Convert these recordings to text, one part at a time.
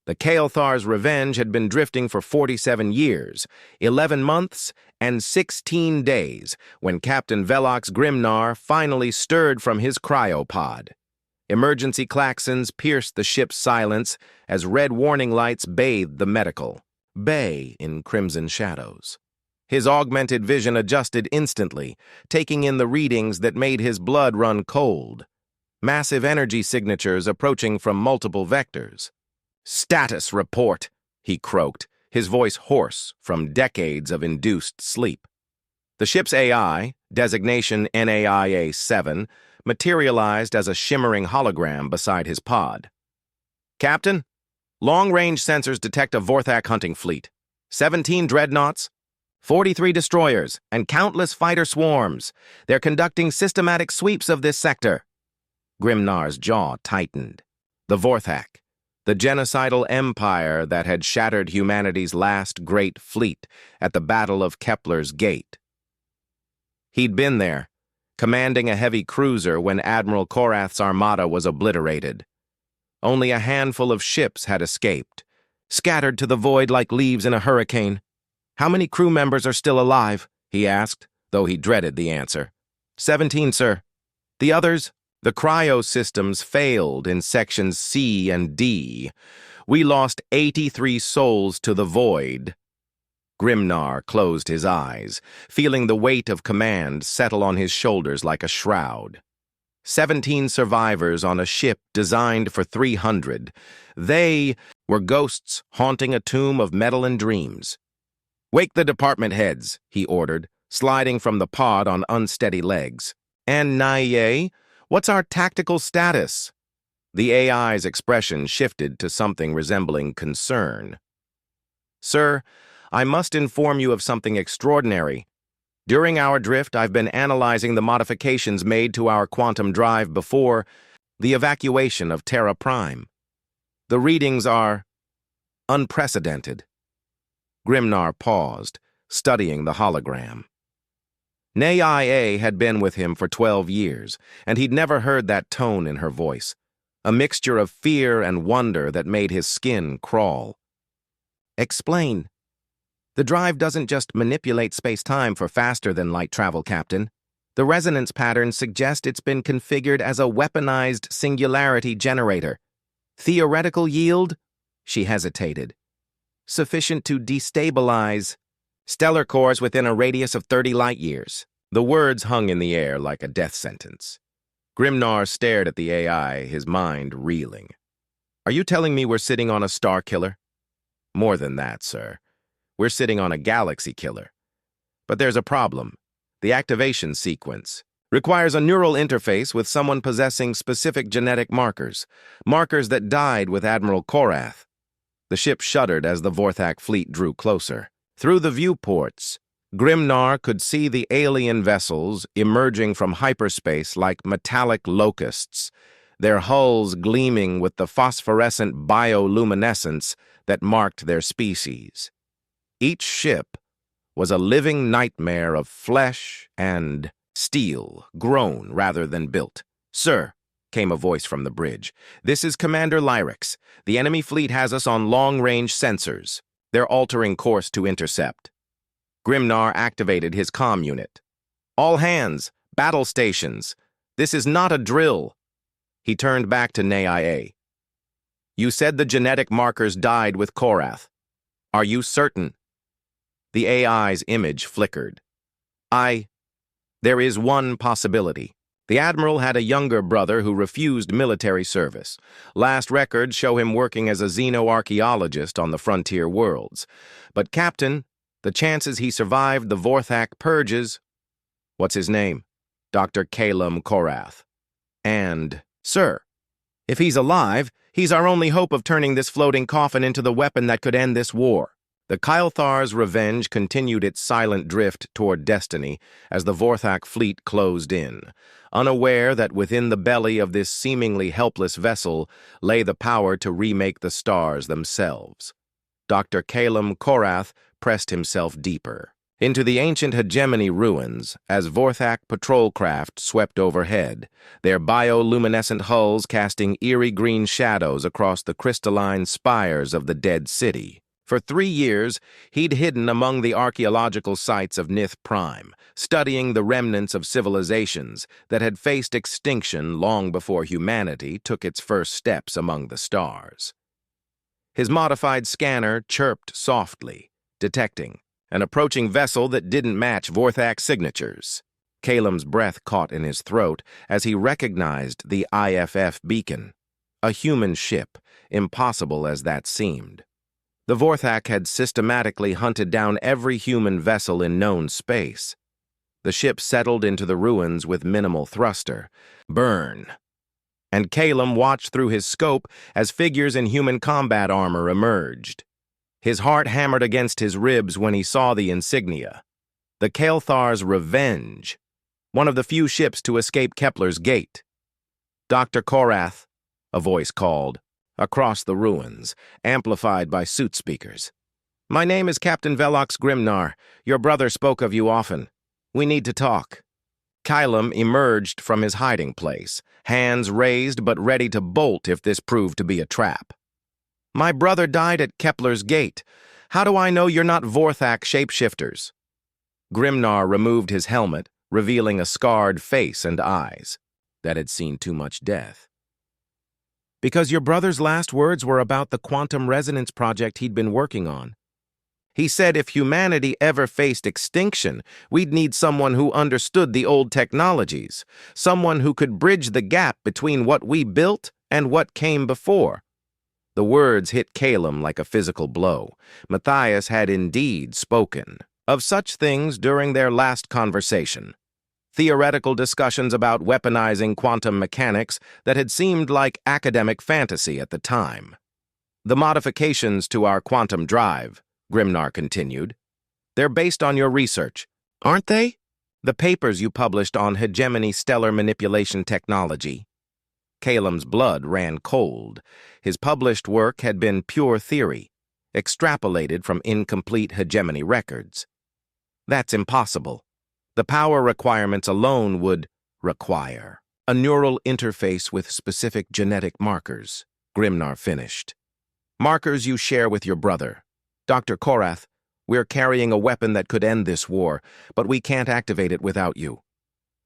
The Kael'thar's revenge had been drifting for 47 years, 11 months, and 16 days when Captain Velox Grimnar finally stirred from his cryopod. Emergency klaxons pierced the ship's silence as red warning lights bathed the medical bay in crimson shadows. His augmented vision adjusted instantly, taking in the readings that made his blood run cold. Massive energy signatures approaching from multiple vectors. "Status report," he croaked, his voice hoarse from decades of induced sleep. The ship's AI, designation NAIA-7, materialized as a shimmering hologram beside his pod. "Captain, long-range sensors detect a Vorthak hunting fleet. 17 dreadnoughts, 43 destroyers, and countless fighter swarms. They're conducting systematic sweeps of this sector." Grimnar's jaw tightened. The Vorthak, the genocidal empire that had shattered humanity's last great fleet at the Battle of Kepler's Gate. He'd been there, commanding a heavy cruiser when Admiral Korath's armada was obliterated. Only a handful of ships had escaped, scattered to the void like leaves in a hurricane. "How many crew members are still alive?" he asked, though he dreaded the answer. 17, sir. The others? The cryo systems failed in sections C and D. We lost 83 souls to the void. Grimnar closed his eyes, feeling the weight of command settle on his shoulders like a shroud. 17 survivors on a ship designed for 300. They were ghosts haunting a tomb of metal and dreams. "Wake the department heads," he ordered, sliding from the pod on unsteady legs. "And Naye, what's our tactical status?" The AI's expression shifted to something resembling concern. "Sir, I must inform you of something extraordinary. During our drift, I've been analyzing the modifications made to our quantum drive before the evacuation of Terra Prime. The readings are unprecedented." Grimnar paused, studying the hologram. NAIA had been with him for 12 years, and he'd never heard that tone in her voice, a mixture of fear and wonder that made his skin crawl. "Explain." "The drive doesn't just manipulate space-time for faster-than-light travel, Captain. The resonance patterns suggest it's been configured as a weaponized singularity generator. Theoretical yield?" She hesitated. "Sufficient to destabilize stellar cores within a radius of 30 light-years." The words hung in the air like a death sentence. Grimnar stared at the AI, his mind reeling. "Are you telling me we're sitting on a star killer?" "More than that, sir. We're sitting on a galaxy killer. But there's a problem. The activation sequence requires a neural interface with someone possessing specific genetic markers that died with Admiral Korath." The ship shuddered as the Vorthak fleet drew closer. Through the viewports, Grimnar could see the alien vessels emerging from hyperspace like metallic locusts, their hulls gleaming with the phosphorescent bioluminescence that marked their species. Each ship was a living nightmare of flesh and steel, grown rather than built. "Sir," came a voice from the bridge, "this is Commander Lyrix. The enemy fleet has us on long-range sensors. They're altering course to intercept." Grimnar activated his comm unit. "All hands, battle stations. This is not a drill." He turned back to NAIA. "You said the genetic markers died with Korath. Are you certain?" The AI's image flickered. There is one possibility. The Admiral had a younger brother who refused military service. Last records show him working as a xenoarchaeologist on the frontier worlds. But, Captain, the chances he survived the Vorthak purges— What's his name? Dr. Calum Korath. And, sir, if he's alive, he's our only hope of turning this floating coffin into the weapon that could end this war. The Kael'thar's revenge continued its silent drift toward destiny as the Vorthak fleet closed in, unaware that within the belly of this seemingly helpless vessel lay the power to remake the stars themselves. Dr. Calum Korath pressed himself deeper. into the ancient hegemony ruins as Vorthak patrol craft swept overhead, their bioluminescent hulls casting eerie green shadows across the crystalline spires of the dead city. For 3 years, he'd hidden among the archaeological sites of Nith Prime, studying the remnants of civilizations that had faced extinction long before humanity took its first steps among the stars. His modified scanner chirped softly, detecting an approaching vessel that didn't match Vorthak's signatures. Calem's breath caught in his throat as he recognized the IFF beacon, a human ship, impossible as that seemed. The Vorthak had systematically hunted down every human vessel in known space. The ship settled into the ruins with minimal thruster. Burn. And Calem watched through his scope as figures in human combat armor emerged. His heart hammered against his ribs when he saw the insignia. The Kael'thar's Revenge, one of the few ships to escape Kepler's gate. "Dr. Korath," a voice called, across the ruins, amplified by suit speakers. "My name is Captain Velox Grimnar. Your brother spoke of you often. We need to talk." Calem emerged from his hiding place, hands raised but ready to bolt if this proved to be a trap. "My brother died at Kepler's gate. How do I know you're not Vorthak shapeshifters?" Grimnar removed his helmet, revealing a scarred face and eyes that had seen too much death. "Because your brother's last words were about the quantum resonance project he'd been working on. He said if humanity ever faced extinction, we'd need someone who understood the old technologies, someone who could bridge the gap between what we built and what came before." The words hit Calem like a physical blow. Matthias had indeed spoken of such things during their last conversation. Theoretical discussions about weaponizing quantum mechanics that had seemed like academic fantasy at the time. "The modifications to our quantum drive," Grimnar continued, "they're based on your research, aren't they? The papers you published on hegemony stellar manipulation technology." Calem's blood ran cold. His published work had been pure theory, extrapolated from incomplete hegemony records. "That's impossible. The power requirements alone would require a neural interface with specific genetic markers," Grimnar finished. "Markers you share with your brother. Dr. Korath, we're carrying a weapon that could end this war, but we can't activate it without you."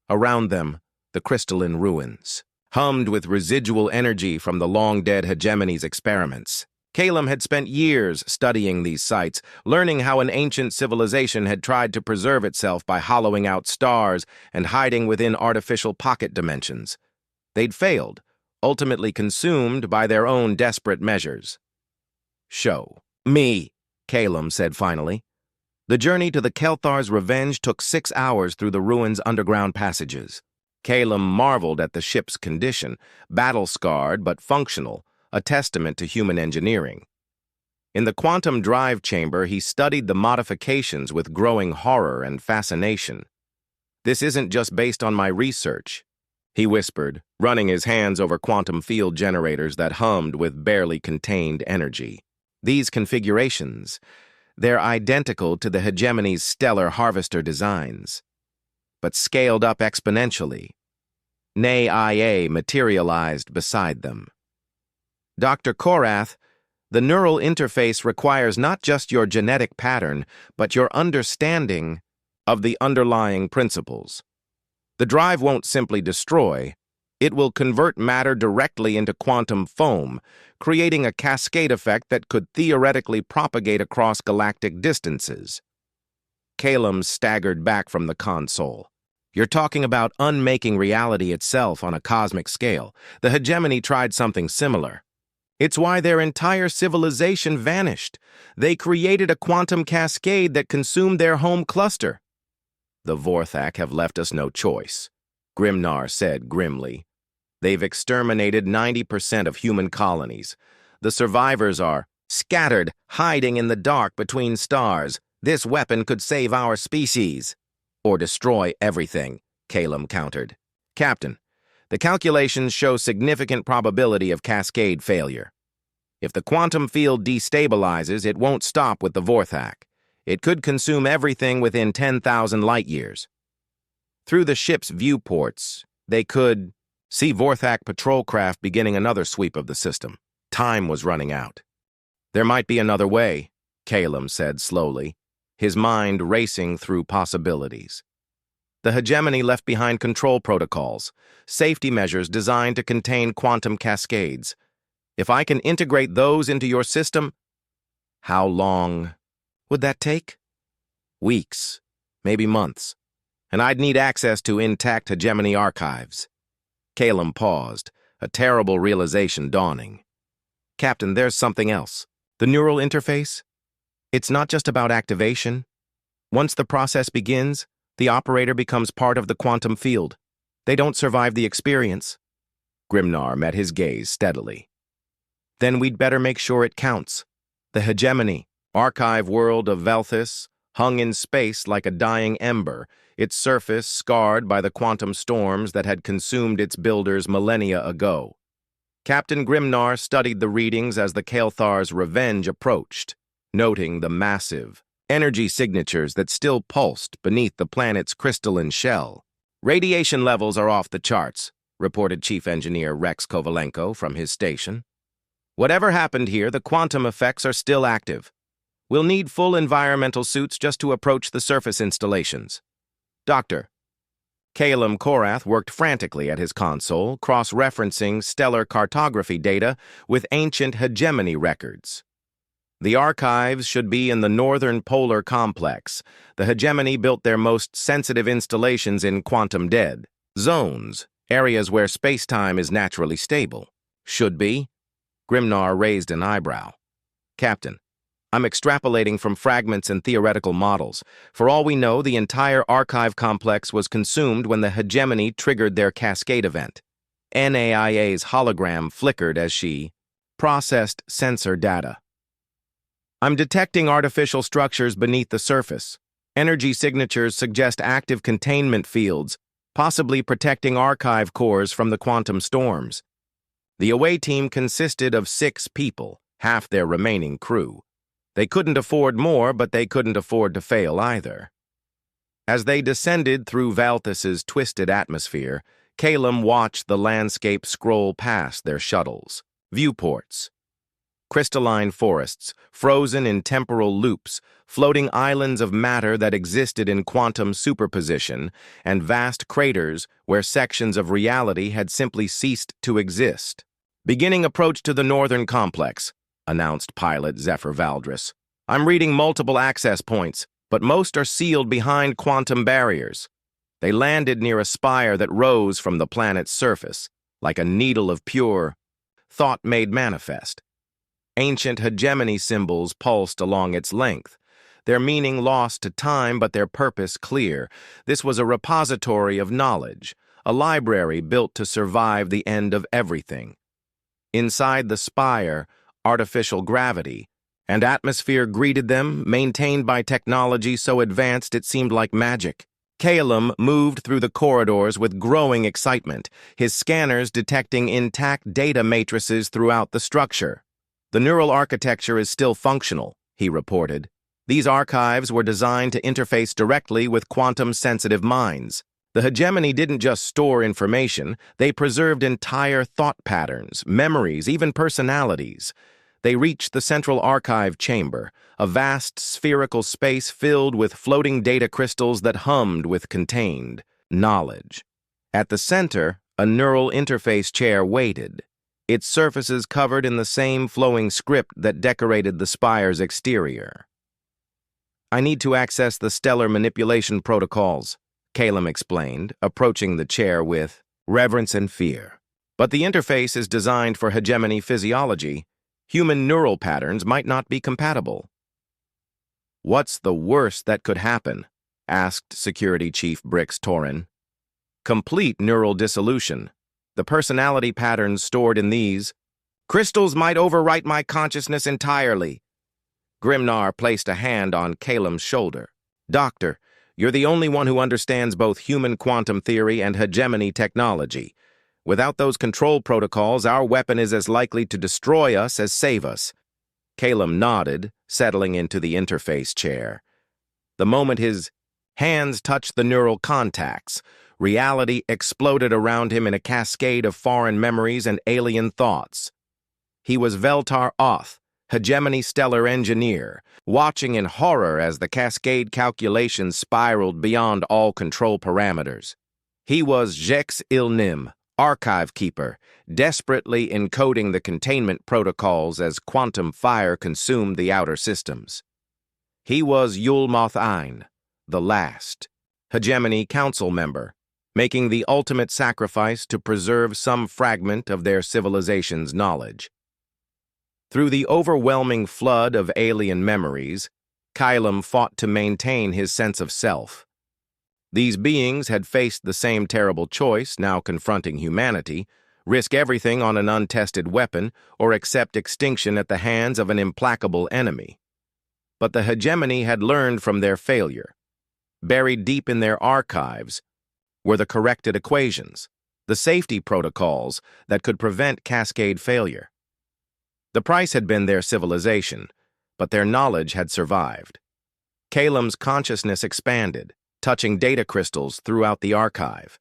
Around them, the crystalline ruins hummed with residual energy from the long-dead hegemony's experiments. Calem had spent years studying these sites, learning how an ancient civilization had tried to preserve itself by hollowing out stars and hiding within artificial pocket dimensions. They'd failed, ultimately consumed by their own desperate measures. "Show me," Calem said finally. The journey to the Kael'thar's Revenge took 6 hours through the ruins' underground passages. Calem marveled at the ship's condition, battle-scarred but functional, a testament to human engineering. In the quantum drive chamber, he studied the modifications with growing horror and fascination. "This isn't just based on my research," he whispered, running his hands over quantum field generators that hummed with barely contained energy. "These configurations, they're identical to the hegemony's stellar harvester designs, but scaled up exponentially. Nay, IA materialized beside them. Dr. Korath, the neural interface requires not just your genetic pattern, but your understanding of the underlying principles. The drive won't simply destroy, it will convert matter directly into quantum foam, creating a cascade effect that could theoretically propagate across galactic distances." Calem staggered back from the console. "You're talking about unmaking reality itself on a cosmic scale. The hegemony tried something similar. It's why their entire civilization vanished. They created a quantum cascade that consumed their home cluster." "The Vorthak have left us no choice," Grimnar said grimly. "They've exterminated 90% of human colonies. The survivors are scattered, hiding in the dark between stars. This weapon could save our species." "Or destroy everything," Calem countered. "Captain, the calculations show significant probability of cascade failure. If the quantum field destabilizes, it won't stop with the Vorthak. It could consume everything within 10,000 light-years. Through the ship's viewports, they could see Vorthak patrol craft beginning another sweep of the system. Time was running out. There might be another way, Calum said slowly, his mind racing through possibilities. The hegemony left behind control protocols, safety measures designed to contain quantum cascades. If I can integrate those into your system, how long would that take? Weeks, maybe months, and I'd need access to intact hegemony archives. Calum paused, a terrible realization dawning. Captain, there's something else. The neural interface? It's not just about activation. Once the process begins, the operator becomes part of the quantum field. They don't survive the experience. Grimnar met his gaze steadily. Then we'd better make sure it counts. The hegemony, archive world of Velthus, hung in space like a dying ember, its surface scarred by the quantum storms that had consumed its builders millennia ago. Captain Grimnar studied the readings as the Kael'thar's revenge approached, noting the massive energy signatures that still pulsed beneath the planet's crystalline shell. Radiation levels are off the charts, reported Chief Engineer Rex Kovalenko from his station. Whatever happened here, the quantum effects are still active. We'll need full environmental suits just to approach the surface installations. Doctor. Calum Korath worked frantically at his console, cross-referencing stellar cartography data with ancient hegemony records. The archives should be in the northern polar complex. The hegemony built their most sensitive installations in quantum-dead zones, areas where space-time is naturally stable. Should be. Grimnar raised an eyebrow. Captain, I'm extrapolating from fragments and theoretical models. For all we know, the entire archive complex was consumed when the hegemony triggered their cascade event. NAIA's hologram flickered as she processed sensor data. I'm detecting artificial structures beneath the surface. Energy signatures suggest active containment fields, possibly protecting archive cores from the quantum storms. The away team consisted of 6 people, half their remaining crew. They couldn't afford more, but they couldn't afford to fail either. As they descended through Valthus's twisted atmosphere, Calum watched the landscape scroll past their shuttles. Viewports. Crystalline forests, frozen in temporal loops, floating islands of matter that existed in quantum superposition, and vast craters where sections of reality had simply ceased to exist. Beginning approach to the northern complex, announced pilot Zephyr Valdris. I'm reading multiple access points, but most are sealed behind quantum barriers. They landed near a spire that rose from the planet's surface, like a needle of pure thought made manifest. Ancient hegemony symbols pulsed along its length, their meaning lost to time but their purpose clear. This was a repository of knowledge, a library built to survive the end of everything. Inside the spire, artificial gravity and atmosphere greeted them, maintained by technology so advanced it seemed like magic. Calum moved through the corridors with growing excitement, his scanners detecting intact data matrices throughout the structure. The neural architecture is still functional, he reported. These archives were designed to interface directly with quantum-sensitive minds. The hegemony didn't just store information, they preserved entire thought patterns, memories, even personalities. They reached the central archive chamber, a vast spherical space filled with floating data crystals that hummed with contained knowledge. At the center, a neural interface chair waited, its surfaces covered in the same flowing script that decorated the spire's exterior. I need to access the stellar manipulation protocols, Calum explained, approaching the chair with reverence and fear. But the interface is designed for hegemony physiology. Human neural patterns might not be compatible. What's the worst that could happen? Asked Security Chief Brix Torin. Complete neural dissolution. The personality patterns stored in these crystals might overwrite my consciousness entirely. Grimnar placed a hand on Calum's shoulder. Doctor, you're the only one who understands both human quantum theory and hegemony technology. Without those control protocols, our weapon is as likely to destroy us as save us. Calum nodded, settling into the interface chair, The moment his hands touched the neural contacts, reality exploded around him in a cascade of foreign memories and alien thoughts. He was Veltar Oth, Hegemony Stellar Engineer, watching in horror as the cascade calculations spiraled beyond all control parameters. He was Jex Ilnim, Archive Keeper, desperately encoding the containment protocols as quantum fire consumed the outer systems. He was Yulmoth Ein, the last, Hegemony Council member, making the ultimate sacrifice to preserve some fragment of their civilization's knowledge. Through the overwhelming flood of alien memories, Kylum fought to maintain his sense of self. These beings had faced the same terrible choice now confronting humanity: risk everything on an untested weapon or accept extinction at the hands of an implacable enemy. But the Hegemony had learned from their failure. Buried deep in their archives were the corrected equations, the safety protocols that could prevent cascade failure. The price had been their civilization, but their knowledge had survived. Kalum's consciousness expanded, touching data crystals throughout the archive.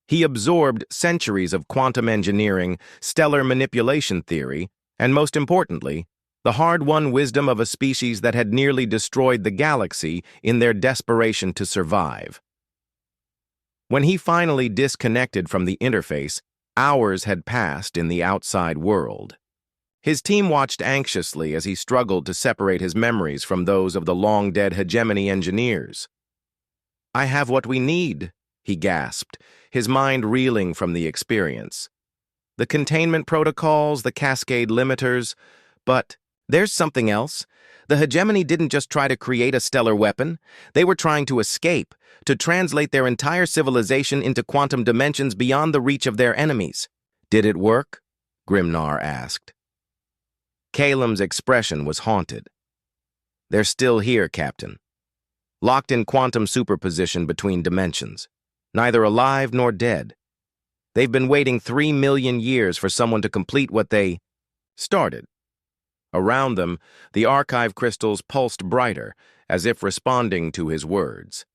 He absorbed centuries of quantum engineering, stellar manipulation theory, and most importantly, the hard-won wisdom of a species that had nearly destroyed the galaxy in their desperation to survive. When he finally disconnected from the interface, hours had passed in the outside world. His team watched anxiously as he struggled to separate his memories from those of the long-dead Hegemony engineers. "I have what we need," he gasped, his mind reeling from the experience. "The containment protocols, the cascade limiters, but there's something else. The Hegemony didn't just try to create a stellar weapon. They were trying to escape, to translate their entire civilization into quantum dimensions beyond the reach of their enemies." "Did it work?" Grimnar asked. Kalum's expression was haunted. "They're still here, Captain. Locked in quantum superposition between dimensions, neither alive nor dead. They've been waiting 3 million years for someone to complete what they started." Around them, the archive crystals pulsed brighter, as if responding to his words.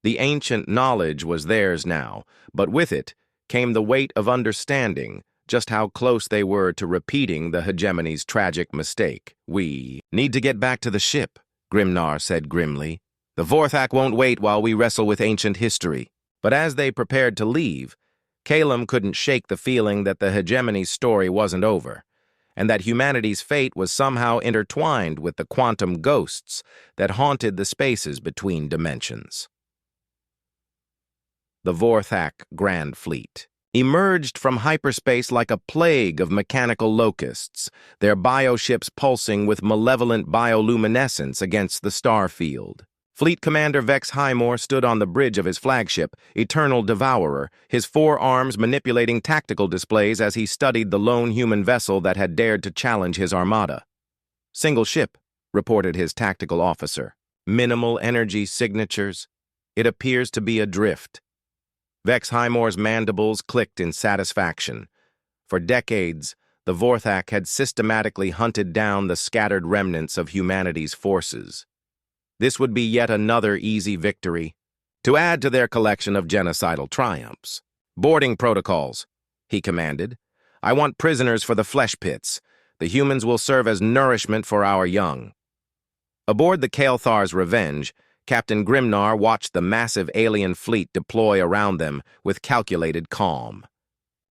The ancient knowledge was theirs now, but with it came the weight of understanding just how close they were to repeating the Hegemony's tragic mistake. "We need to get back to the ship," Grimnar said grimly. "The Vorthak won't wait while we wrestle with ancient history." But as they prepared to leave, Kalum couldn't shake the feeling that the Hegemony's story wasn't over, and that humanity's fate was somehow intertwined with the quantum ghosts that haunted the spaces between dimensions. The Vorthak Grand Fleet emerged from hyperspace like a plague of mechanical locusts, their bioships pulsing with malevolent bioluminescence against the star field. Fleet Commander Vex Highmore stood on the bridge of his flagship, Eternal Devourer, his 4 arms manipulating tactical displays as he studied the lone human vessel that had dared to challenge his armada. "Single ship," reported his tactical officer. "Minimal energy signatures. It appears to be adrift." Vex Highmore's mandibles clicked in satisfaction. For decades, the Vorthak had systematically hunted down the scattered remnants of humanity's forces. This would be yet another easy victory, to add to their collection of genocidal triumphs. "Boarding protocols," he commanded. "I want prisoners for the flesh pits. The humans will serve as nourishment for our young." Aboard the Kael'thar's Revenge, Captain Grimnar watched the massive alien fleet deploy around them with calculated calm.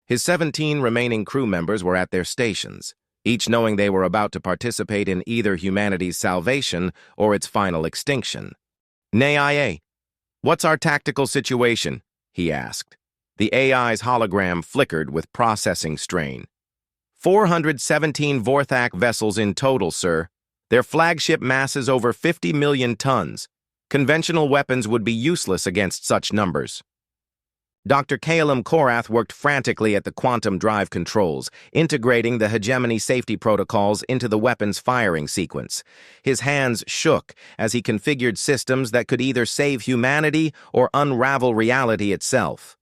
His 17 remaining crew members were at their stations, each knowing they were about to participate in either humanity's salvation or its final extinction. "Nay, what's our tactical situation?" he asked. The AI's hologram flickered with processing strain. 417 Vorthak vessels in total, sir. Their flagship mass is over 50 million tons. Conventional weapons would be useless against such numbers. Dr. Kalum Korath worked frantically at the quantum drive controls, integrating the Hegemony safety protocols into the weapon's firing sequence. His hands shook as he configured systems that could either save humanity or unravel reality itself.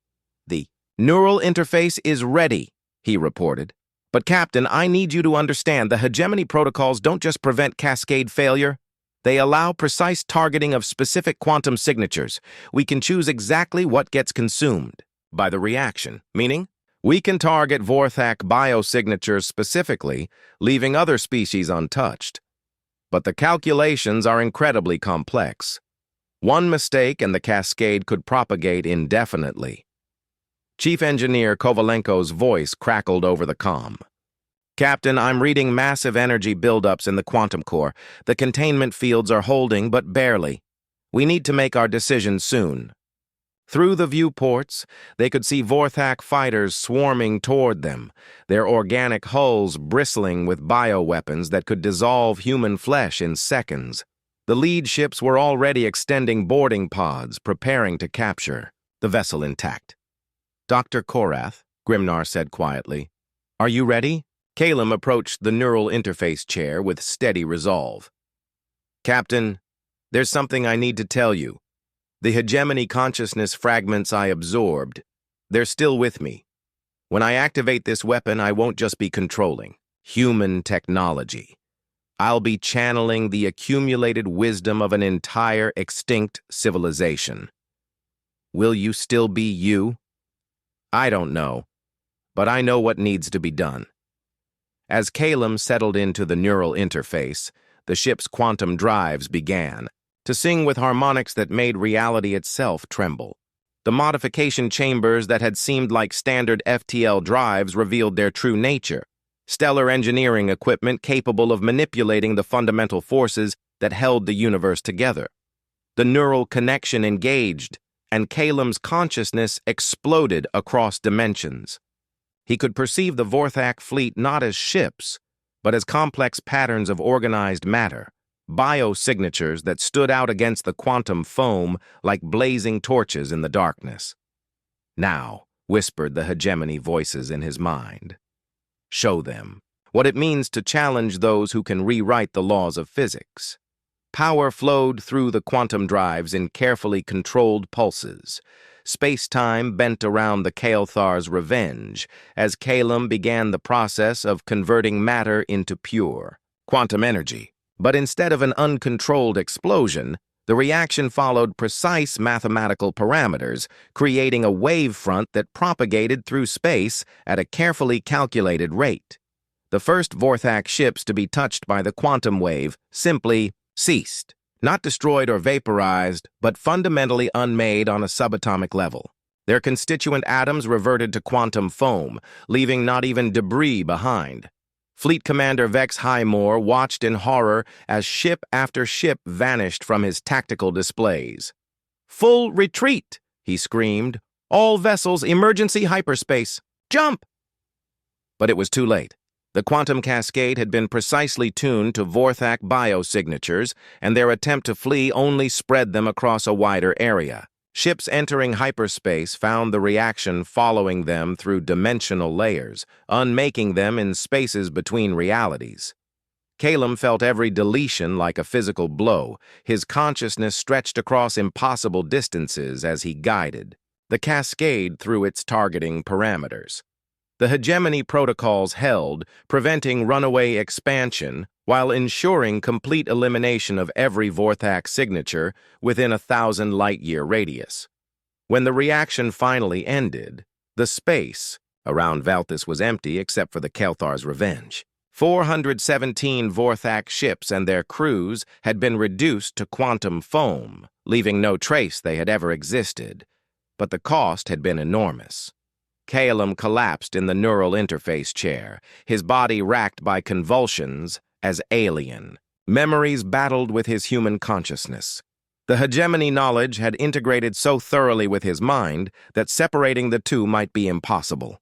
"The neural interface is ready," he reported. "But Captain, I need you to understand the Hegemony protocols don't just prevent cascade failure. They allow precise targeting of specific quantum signatures. We can choose exactly what gets consumed by the reaction, meaning we can target Vorthak biosignatures specifically, leaving other species untouched. But the calculations are incredibly complex. One mistake and the cascade could propagate indefinitely. Chief Engineer Kovalenko's voice crackled over the comm. Captain, I'm reading massive energy buildups in the quantum core. The containment fields are holding, but barely. We need to make our decision soon. Through the viewports, they could see Vorthak fighters swarming toward them, their organic hulls bristling with bioweapons that could dissolve human flesh in seconds. The lead ships were already extending boarding pods, preparing to capture the vessel intact. Dr. Korath, Grimnar said quietly, "Are you ready?" Calum approached the neural interface chair with steady resolve. "Captain, there's something I need to tell you. The hegemony consciousness fragments I absorbed, they're still with me. When I activate this weapon, I won't just be controlling human technology. I'll be channeling the accumulated wisdom of an entire extinct civilization. Will you still be you? I don't know, but I know what needs to be done." As Calum settled into the neural interface, the ship's quantum drives began to sing with harmonics that made reality itself tremble. The modification chambers that had seemed like standard FTL drives revealed their true nature, stellar engineering equipment capable of manipulating the fundamental forces that held the universe together. The neural connection engaged, and Calum's consciousness exploded across dimensions. He could perceive the Vorthak fleet not as ships, but as complex patterns of organized matter, biosignatures that stood out against the quantum foam like blazing torches in the darkness. "Now," whispered the hegemony voices in his mind, "show them what it means to challenge those who can rewrite the laws of physics." Power flowed through the quantum drives in carefully controlled pulses. Space-time bent around the Kael'thar's revenge as Calum began the process of converting matter into pure quantum energy. But instead of an uncontrolled explosion, the reaction followed precise mathematical parameters, creating a wave front that propagated through space at a carefully calculated rate. The first Vorthak ships to be touched by the quantum wave simply ceased. Not destroyed or vaporized, but fundamentally unmade on a subatomic level. Their constituent atoms reverted to quantum foam, leaving not even debris behind. Fleet Commander Vex Highmore watched in horror as ship after ship vanished from his tactical displays. "Full retreat!" he screamed. "All vessels, emergency hyperspace! Jump!" But it was too late. The quantum cascade had been precisely tuned to Vorthak biosignatures, and their attempt to flee only spread them across a wider area. Ships entering hyperspace found the reaction following them through dimensional layers, unmaking them in spaces between realities. Calum felt every deletion like a physical blow, his consciousness stretched across impossible distances as he guided the cascade through its targeting parameters. The hegemony protocols held, preventing runaway expansion while ensuring complete elimination of every Vorthak signature within a 1,000 light-year radius. When the reaction finally ended, the space around Valthus was empty except for the Kael'thar's revenge. 417 Vorthak ships and their crews had been reduced to quantum foam, leaving no trace they had ever existed. But the cost had been enormous. Calum collapsed in the neural interface chair, his body racked by convulsions as alien. Memories battled with his human consciousness. The hegemony knowledge had integrated so thoroughly with his mind that separating the two might be impossible.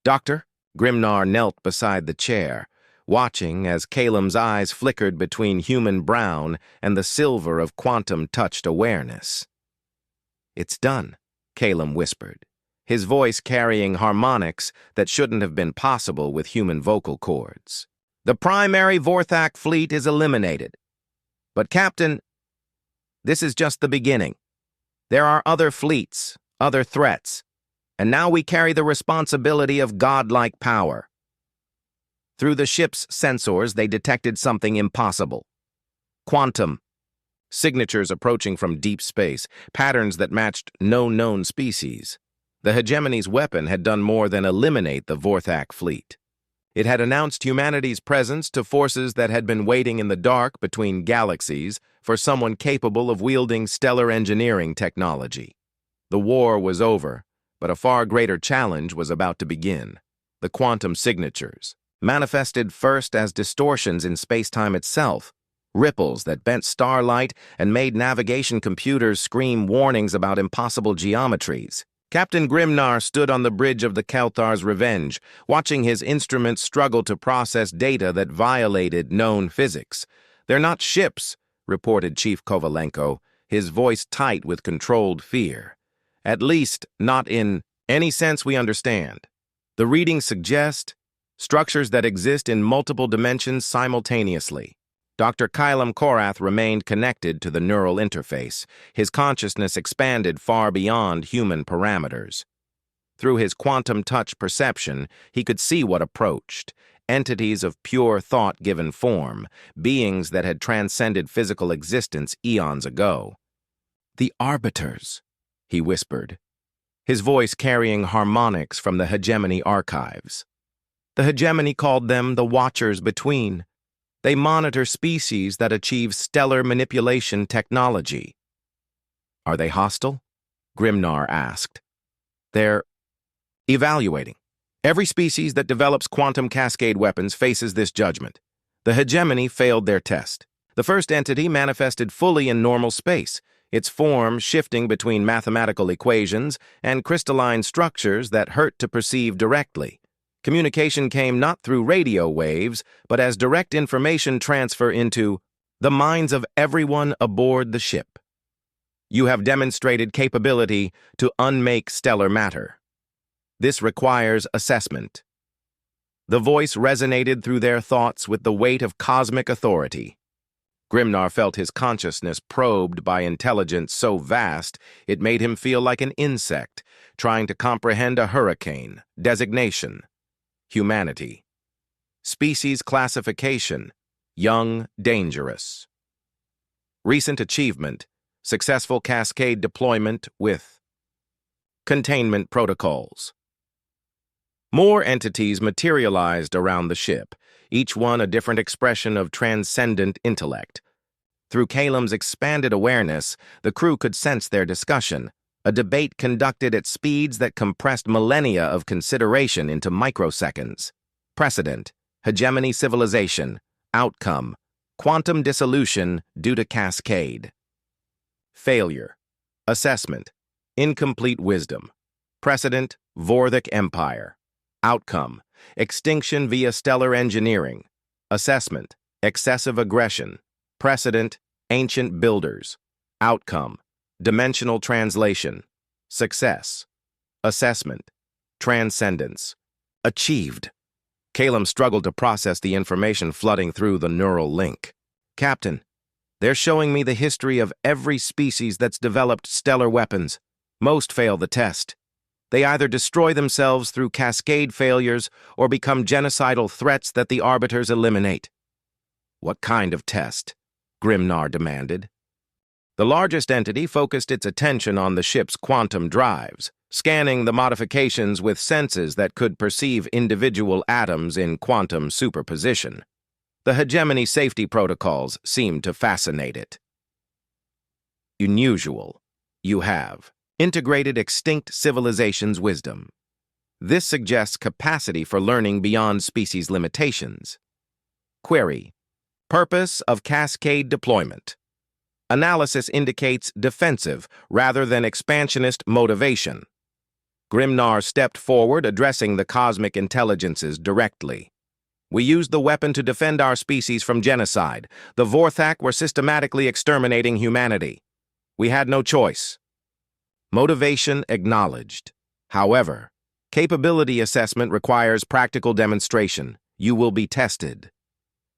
"Doctor?" Grimnar knelt beside the chair, watching as Calum's eyes flickered between human brown and the silver of quantum-touched awareness. "It's done," Calum whispered, his voice carrying harmonics that shouldn't have been possible with human vocal cords. "The primary Vorthak fleet is eliminated. But, Captain, this is just the beginning. There are other fleets, other threats, and now we carry the responsibility of godlike power." Through the ship's sensors, they detected something impossible. Quantum signatures approaching from deep space, patterns that matched no known species. The hegemony's weapon had done more than eliminate the Vorthak fleet. It had announced humanity's presence to forces that had been waiting in the dark between galaxies for someone capable of wielding stellar engineering technology. The war was over, but a far greater challenge was about to begin. The quantum signatures, manifested first as distortions in space-time itself, ripples that bent starlight and made navigation computers scream warnings about impossible geometries. Captain Grimnar stood on the bridge of the Kelthar's Revenge, watching his instruments struggle to process data that violated known physics. "They're not ships," reported Chief Kovalenko, his voice tight with controlled fear. "At least, not in any sense we understand. The readings suggest structures that exist in multiple dimensions simultaneously." Dr. Kylam Korath remained connected to the neural interface. His consciousness expanded far beyond human parameters. Through his quantum touch perception, he could see what approached: entities of pure thought given form, beings that had transcended physical existence eons ago. "The Arbiters," he whispered, his voice carrying harmonics from the hegemony archives. The hegemony called them the Watchers Between. They monitor species that achieve stellar manipulation technology. "Are they hostile?" Grimnar asked. "They're evaluating. Every species that develops quantum cascade weapons faces this judgment. The hegemony failed their test. The first entity manifested fully in normal space, its form shifting between mathematical equations and crystalline structures that hurt to perceive directly. Communication came not through radio waves, but as direct information transfer into the minds of everyone aboard the ship. You have demonstrated capability to unmake stellar matter. This requires assessment." The voice resonated through their thoughts with the weight of cosmic authority. Grimnar felt his consciousness probed by intelligence so vast it made him feel like an insect trying to comprehend a hurricane. Designation: humanity. Species classification: young, dangerous. Recent achievement: successful cascade deployment with containment protocols. More entities materialized around the ship, each one a different expression of transcendent intellect. Through Kalam's expanded awareness, the crew could sense their discussion, a debate conducted at speeds that compressed millennia of consideration into microseconds. Precedent: hegemony civilization. Outcome: quantum dissolution due to cascade. Failure: assessment: incomplete wisdom. Precedent: Vorthak Empire. Outcome: extinction via stellar engineering. Assessment: excessive aggression. Precedent: ancient builders. Outcome: dimensional translation. Success. Assessment: transcendence. Achieved. Kalam struggled to process the information flooding through the neural link. "Captain, they're showing me the history of every species that's developed stellar weapons. Most fail the test. They either destroy themselves through cascade failures or become genocidal threats that the Arbiters eliminate." "What kind of test?" Grimnar demanded. The largest entity focused its attention on the ship's quantum drives, scanning the modifications with senses that could perceive individual atoms in quantum superposition. The hegemony safety protocols seemed to fascinate it. "Unusual. You have integrated extinct civilizations' wisdom. This suggests capacity for learning beyond species limitations." Query: purpose of cascade deployment. Analysis indicates defensive rather than expansionist motivation. Grimnar stepped forward, addressing the cosmic intelligences directly. "We used the weapon to defend our species from genocide. The Vorthak were systematically exterminating humanity. We had no choice." Motivation acknowledged. However, capability assessment requires practical demonstration. You will be tested.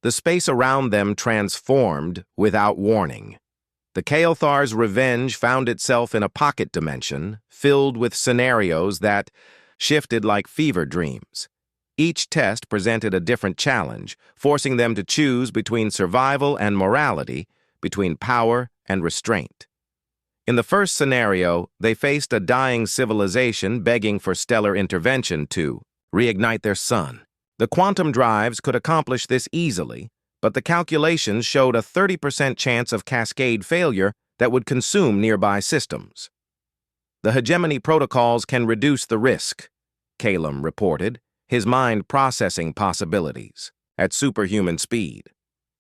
The space around them transformed without warning. The Kelthar's Revenge found itself in a pocket dimension filled with scenarios that shifted like fever dreams. Each test presented a different challenge, forcing them to choose between survival and morality, between power and restraint. In the first scenario, they faced a dying civilization begging for stellar intervention to reignite their sun. The quantum drives could accomplish this easily, but the calculations showed a 30% chance of cascade failure that would consume nearby systems. The hegemony protocols can reduce the risk, Calum reported, his mind processing possibilities at superhuman speed,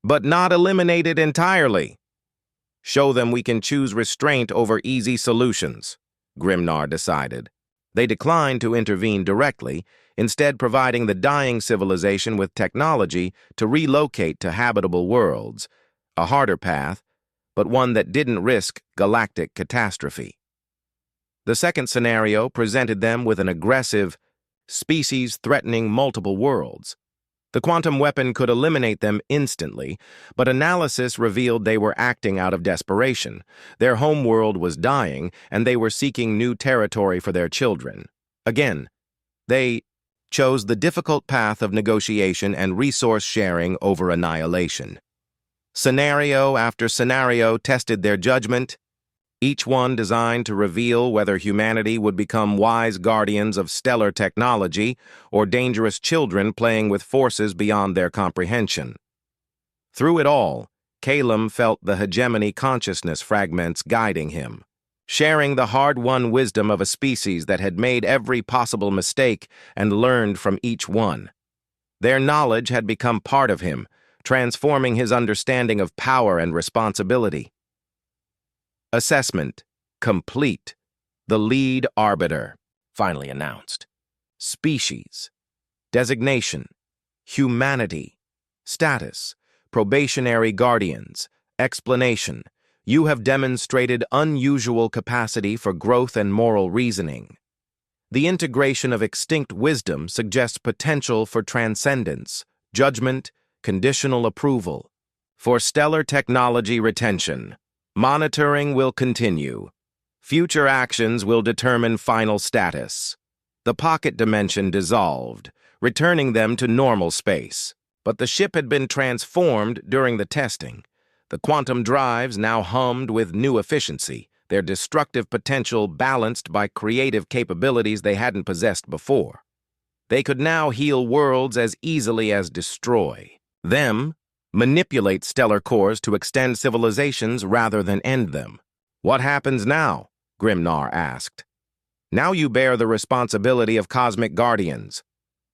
but not eliminate it entirely. Show them we can choose restraint over easy solutions, Grimnar decided. They declined to intervene directly, instead providing the dying civilization with technology to relocate to habitable worlds, a harder path, but one that didn't risk galactic catastrophe. The second scenario presented them with an aggressive species threatening multiple worlds. The quantum weapon could eliminate them instantly, but analysis revealed they were acting out of desperation. Their homeworld was dying, and they were seeking new territory for their children. Again, they chose the difficult path of negotiation and resource sharing over annihilation. Scenario after scenario tested their judgment, each one designed to reveal whether humanity would become wise guardians of stellar technology or dangerous children playing with forces beyond their comprehension. Through it all, Calum felt the hegemony consciousness fragments guiding him, sharing the hard-won wisdom of a species that had made every possible mistake and learned from each one. Their knowledge had become part of him, transforming his understanding of power and responsibility. Assessment complete. The lead arbiter finally announced. Species. Designation. Humanity. Status. Probationary guardians. Explanation. You have demonstrated unusual capacity for growth and moral reasoning. The integration of extinct wisdom suggests potential for transcendence, judgment, conditional approval. For stellar technology retention, monitoring will continue. Future actions will determine final status. The pocket dimension dissolved, returning them to normal space. But the ship had been transformed during the testing. The quantum drives now hummed with new efficiency, their destructive potential balanced by creative capabilities they hadn't possessed before. They could now heal worlds as easily as destroy them, manipulate stellar cores to extend civilizations rather than end them. What happens now? Grimnar asked. Now you bear the responsibility of cosmic guardians.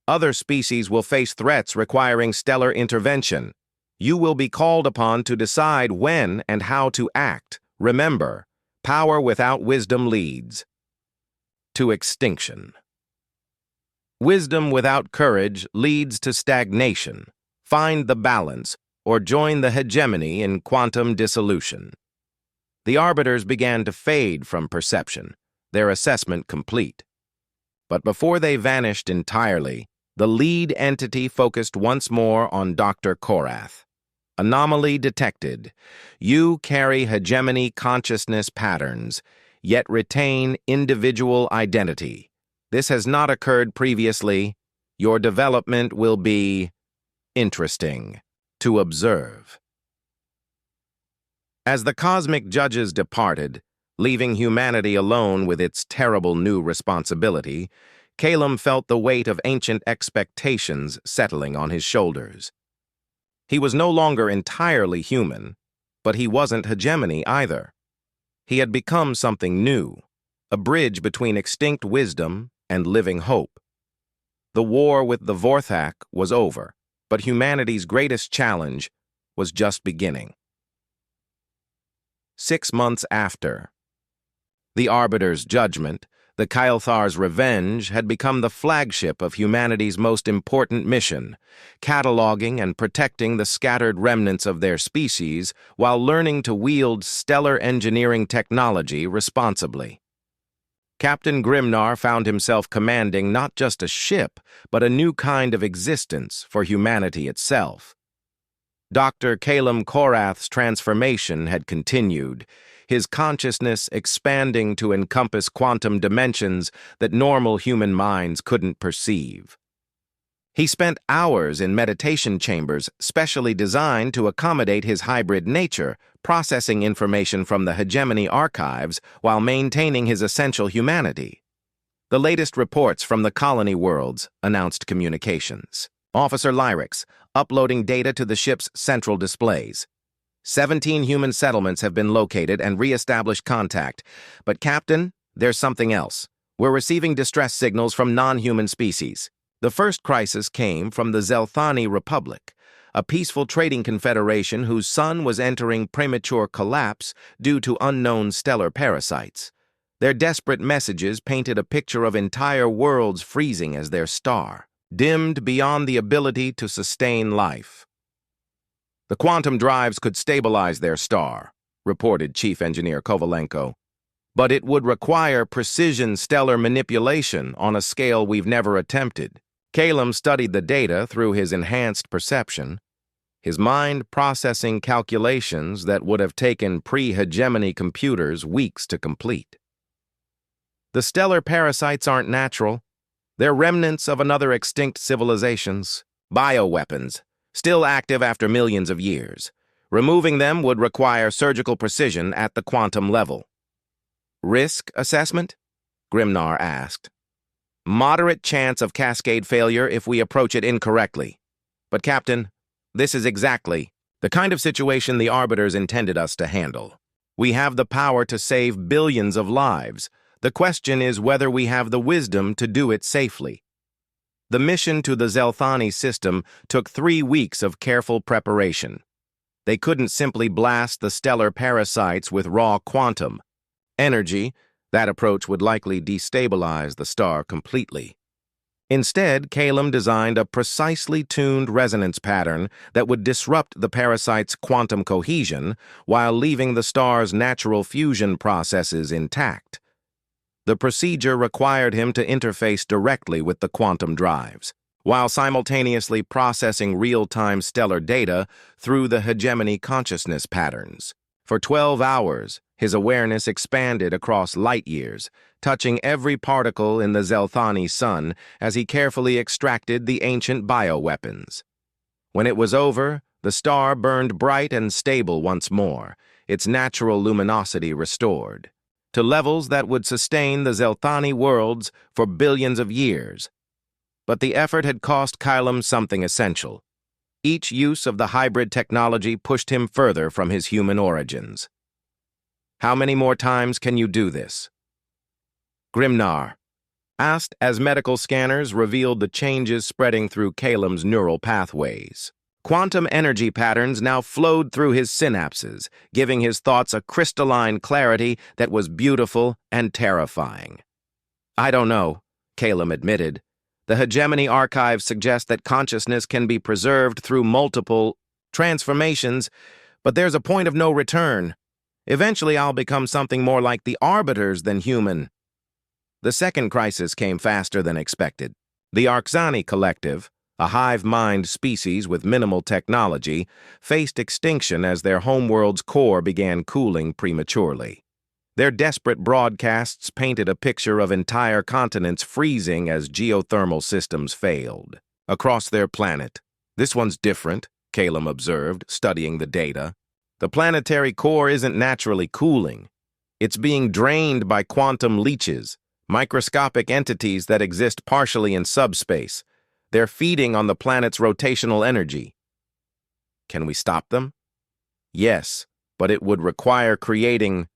Other species will face threats requiring stellar intervention. You will be called upon to decide when and how to act. Remember, power without wisdom leads to extinction. Wisdom without courage leads to stagnation. Find the balance, or join the hegemony in quantum dissolution. The arbiters began to fade from perception, their assessment complete. But before they vanished entirely, the lead entity focused once more on Dr. Korath. Anomaly detected. You carry hegemony consciousness patterns, yet retain individual identity. This has not occurred previously. Your development will be interesting to observe. As the cosmic judges departed, leaving humanity alone with its terrible new responsibility, Calum felt the weight of ancient expectations settling on his shoulders. He was no longer entirely human, but he wasn't hegemony either. He had become something new, a bridge between extinct wisdom and living hope. The war with the Vorthak was over, but humanity's greatest challenge was just beginning. 6 months after, the Arbiter's judgment, the Kael'thar's revenge, had become the flagship of humanity's most important mission, cataloging and protecting the scattered remnants of their species while learning to wield stellar engineering technology responsibly. Captain Grimnar found himself commanding not just a ship, but a new kind of existence for humanity itself. Dr. Calum Korath's transformation had continued, his consciousness expanding to encompass quantum dimensions that normal human minds couldn't perceive. He spent hours in meditation chambers specially designed to accommodate his hybrid nature, processing information from the hegemony archives while maintaining his essential humanity. The latest reports from the colony worlds, announced communications. Officer Lyrix, uploading data to the ship's central displays. 17 human settlements have been located and re-established contact. But, Captain, there's something else. We're receiving distress signals from non-human species. The first crisis came from the Zelthani Republic, a peaceful trading confederation whose sun was entering premature collapse due to unknown stellar parasites. Their desperate messages painted a picture of entire worlds freezing as their star, dimmed beyond the ability to sustain life. The quantum drives could stabilize their star, reported Chief Engineer Kovalenko. But it would require precision stellar manipulation on a scale we've never attempted. Calum studied the data through his enhanced perception, his mind processing calculations that would have taken pre-hegemony computers weeks to complete. The stellar parasites aren't natural. They're remnants of another extinct civilization's bioweapons, still active after millions of years. Removing them would require surgical precision at the quantum level. Risk assessment? Grimnar asked. Moderate chance of cascade failure if we approach it incorrectly. But, Captain, this is exactly the kind of situation the Arbiters intended us to handle. We have the power to save billions of lives. The question is whether we have the wisdom to do it safely. The mission to the Zelthani system took 3 weeks of careful preparation. They couldn't simply blast the stellar parasites with raw quantum energy. That approach would likely destabilize the star completely. Instead, Calum designed a precisely tuned resonance pattern that would disrupt the parasite's quantum cohesion while leaving the star's natural fusion processes intact. The procedure required him to interface directly with the quantum drives, while simultaneously processing real-time stellar data through the hegemony consciousness patterns. For 12 hours, his awareness expanded across light years, touching every particle in the Zelthani sun as he carefully extracted the ancient bioweapons. When it was over, the star burned bright and stable once more, its natural luminosity restored, to levels that would sustain the Zelthani worlds for billions of years. But the effort had cost Calum something essential. Each use of the hybrid technology pushed him further from his human origins. How many more times can you do this? Grimnar asked as medical scanners revealed the changes spreading through Calum's neural pathways. Quantum energy patterns now flowed through his synapses, giving his thoughts a crystalline clarity that was beautiful and terrifying. I don't know, Calum admitted. The hegemony archives suggest that consciousness can be preserved through multiple transformations, but there's a point of no return. Eventually, I'll become something more like the Arbiters than human. The second crisis came faster than expected. The Arxani Collective, a hive-mind species with minimal technology, faced extinction as their homeworld's core began cooling prematurely. Their desperate broadcasts painted a picture of entire continents freezing as geothermal systems failed. Across their planet, "This one's different," Calum observed, studying the data. The planetary core isn't naturally cooling. It's being drained by quantum leeches, microscopic entities that exist partially in subspace. They're feeding on the planet's rotational energy. Can we stop them? Yes, but it would require creating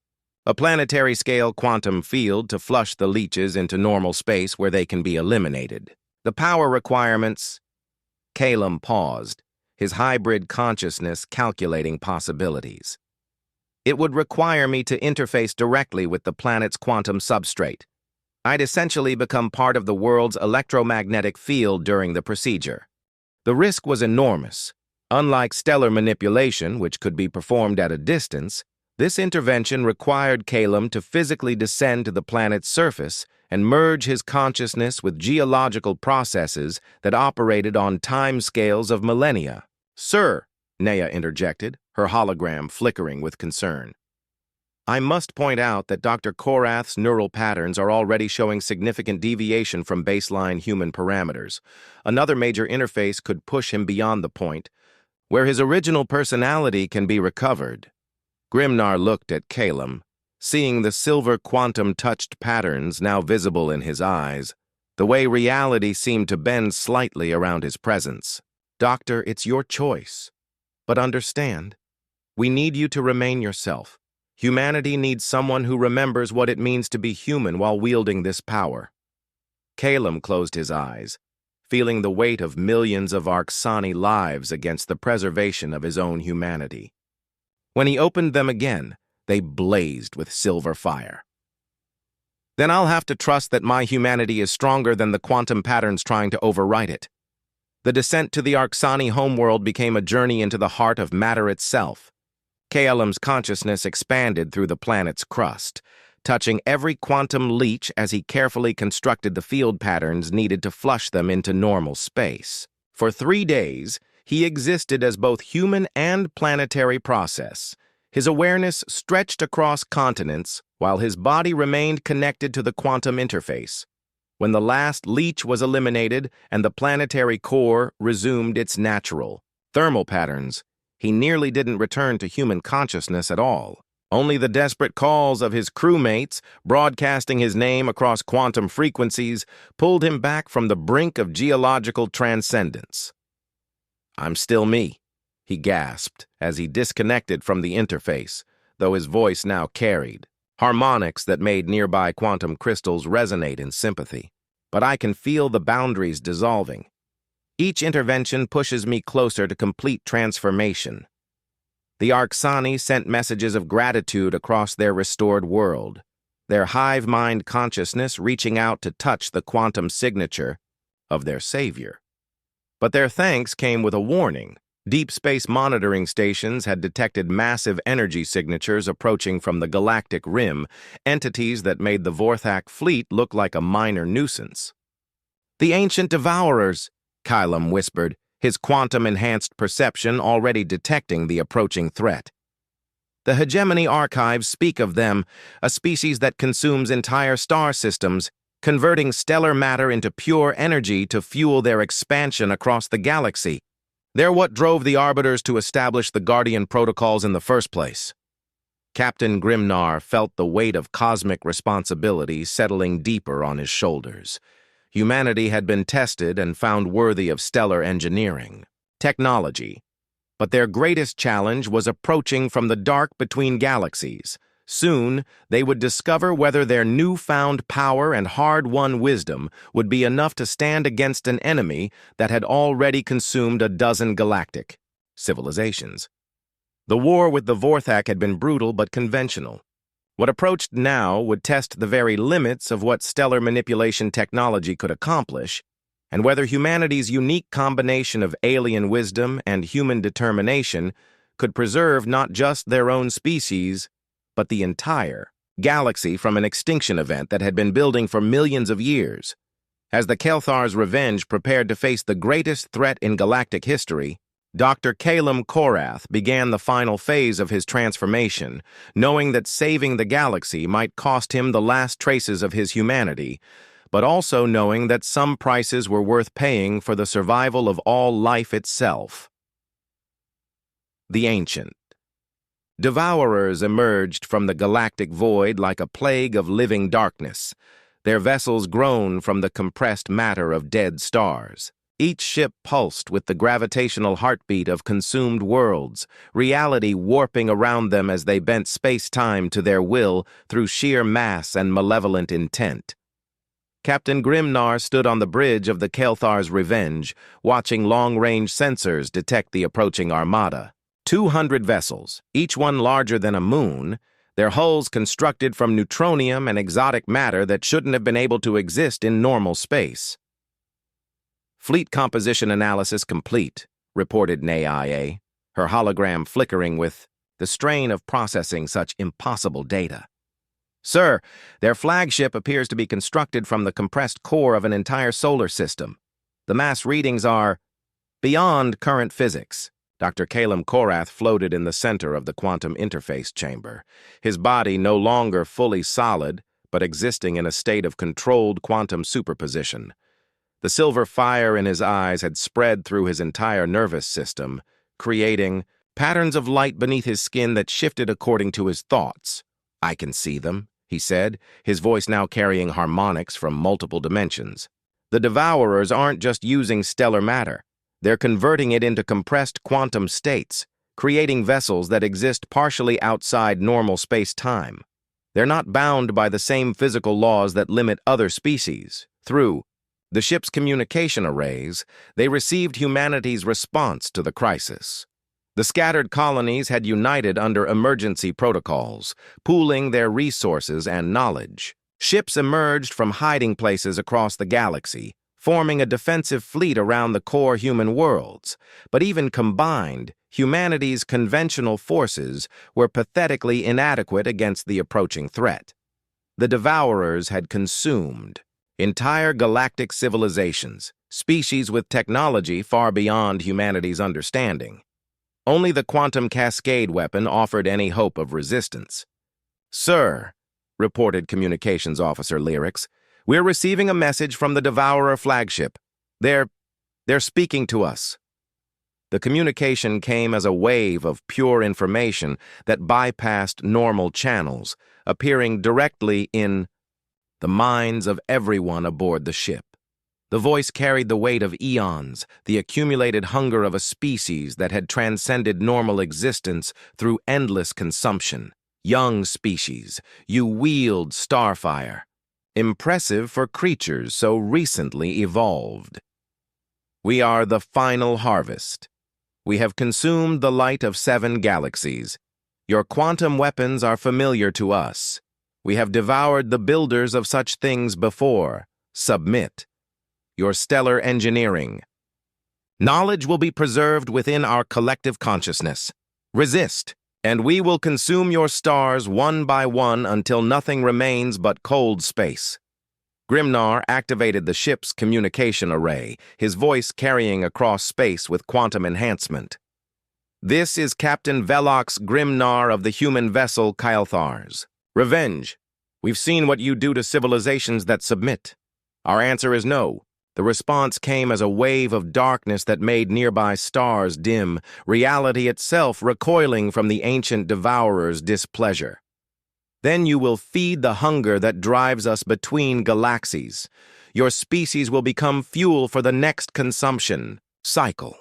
a planetary-scale quantum field to flush the leeches into normal space where they can be eliminated. The power requirements... Calum paused, his hybrid consciousness calculating possibilities. It would require me to interface directly with the planet's quantum substrate. I'd essentially become part of the world's electromagnetic field during the procedure. The risk was enormous. Unlike stellar manipulation, which could be performed at a distance, this intervention required Calum to physically descend to the planet's surface and merge his consciousness with geological processes that operated on timescales of millennia. "Sir," Nea interjected, her hologram flickering with concern. I must point out that Dr. Korath's neural patterns are already showing significant deviation from baseline human parameters. Another major interface could push him beyond the point where his original personality can be recovered. Grimnar looked at Calum, seeing the silver quantum-touched patterns now visible in his eyes, the way reality seemed to bend slightly around his presence. Doctor, it's your choice. But understand, we need you to remain yourself. Humanity needs someone who remembers what it means to be human while wielding this power. Calum closed his eyes, feeling the weight of millions of Arksani lives against the preservation of his own humanity. When he opened them again, they blazed with silver fire. Then I'll have to trust that my humanity is stronger than the quantum patterns trying to overwrite it. The descent to the Arksani homeworld became a journey into the heart of matter itself. Calum's consciousness expanded through the planet's crust, touching every quantum leech as he carefully constructed the field patterns needed to flush them into normal space. For 3 days, he existed as both human and planetary process. His awareness stretched across continents, while his body remained connected to the quantum interface. When the last leech was eliminated and the planetary core resumed its natural thermal patterns, he nearly didn't return to human consciousness at all. Only the desperate calls of his crewmates, broadcasting his name across quantum frequencies, pulled him back from the brink of geological transcendence. "I'm still me," he gasped as he disconnected from the interface, though his voice now carried harmonics that made nearby quantum crystals resonate in sympathy. But I can feel the boundaries dissolving. Each intervention pushes me closer to complete transformation. The Arksani sent messages of gratitude across their restored world, their hive mind consciousness reaching out to touch the quantum signature of their savior. But their thanks came with a warning. Deep space monitoring stations had detected massive energy signatures approaching from the galactic rim, entities that made the Vorthak fleet look like a minor nuisance. "The ancient devourers," Calum whispered, his quantum-enhanced perception already detecting the approaching threat. "The hegemony archives speak of them, a species that consumes entire star systems, converting stellar matter into pure energy to fuel their expansion across the galaxy. They're what drove the Arbiters to establish the Guardian protocols in the first place." Captain Grimnar felt the weight of cosmic responsibility settling deeper on his shoulders. Humanity had been tested and found worthy of stellar engineering, technology. But their greatest challenge was approaching from the dark between galaxies. Soon, they would discover whether their newfound power and hard-won wisdom would be enough to stand against an enemy that had already consumed a dozen galactic civilizations. The war with the Vorthak had been brutal but conventional. What approached now would test the very limits of what stellar manipulation technology could accomplish, and whether humanity's unique combination of alien wisdom and human determination could preserve not just their own species, but the entire galaxy from an extinction event that had been building for millions of years. As the Kelthar's Revenge prepared to face the greatest threat in galactic history, Dr. Calum Korath began the final phase of his transformation, knowing that saving the galaxy might cost him the last traces of his humanity, but also knowing that some prices were worth paying for the survival of all life itself. The Ancient. Devourers emerged from the galactic void like a plague of living darkness. Their vessels groaned from the compressed matter of dead stars. Each ship pulsed with the gravitational heartbeat of consumed worlds, reality warping around them as they bent space-time to their will through sheer mass and malevolent intent. Captain Grimnar stood on the bridge of the Kelthar's Revenge, watching long-range sensors detect the approaching armada. 200 vessels, each one larger than a moon, their hulls constructed from neutronium and exotic matter that shouldn't have been able to exist in normal space. "Fleet composition analysis complete," reported NAIA, her hologram flickering with the strain of processing such impossible data. "Sir, their flagship appears to be constructed from the compressed core of an entire solar system. The mass readings are beyond current physics." Dr. Calum Korath floated in the center of the quantum interface chamber, his body no longer fully solid, but existing in a state of controlled quantum superposition. The silver fire in his eyes had spread through his entire nervous system, creating patterns of light beneath his skin that shifted according to his thoughts. "I can see them," he said, his voice now carrying harmonics from multiple dimensions. "The Devourers aren't just using stellar matter. They're converting it into compressed quantum states, creating vessels that exist partially outside normal space-time. They're not bound by the same physical laws that limit other species. Through the ship's communication arrays, they received humanity's response to the crisis. The scattered colonies had united under emergency protocols, pooling their resources and knowledge. Ships emerged from hiding places across the galaxy, forming a defensive fleet around the core human worlds. But even combined, humanity's conventional forces were pathetically inadequate against the approaching threat. The Devourers had consumed entire galactic civilizations, species with technology far beyond humanity's understanding. Only the quantum cascade weapon offered any hope of resistance. "Sir," reported Communications Officer Lyrics, "we're receiving a message from the Devourer flagship. They're speaking to us." The communication came as a wave of pure information that bypassed normal channels, appearing directly in the minds of everyone aboard the ship. The voice carried the weight of eons, the accumulated hunger of a species that had transcended normal existence through endless consumption. "Young species, you wield starfire. Impressive for creatures so recently evolved. We are the final harvest. We have consumed the light of 7 galaxies. Your quantum weapons are familiar to us. We have devoured the builders of such things before. Submit. Your stellar engineering. Knowledge will be preserved within our collective consciousness. Resist, and we will consume your stars one by one until nothing remains but cold space." Grimnar activated the ship's communication array, his voice carrying across space with quantum enhancement. "This is Captain Velox Grimnar of the human vessel Kylthars. Revenge. We've seen what you do to civilizations that submit. Our answer is no." The response came as a wave of darkness that made nearby stars dim, reality itself recoiling from the ancient Devourer's displeasure. "Then you will feed the hunger that drives us between galaxies. Your species will become fuel for the next consumption cycle."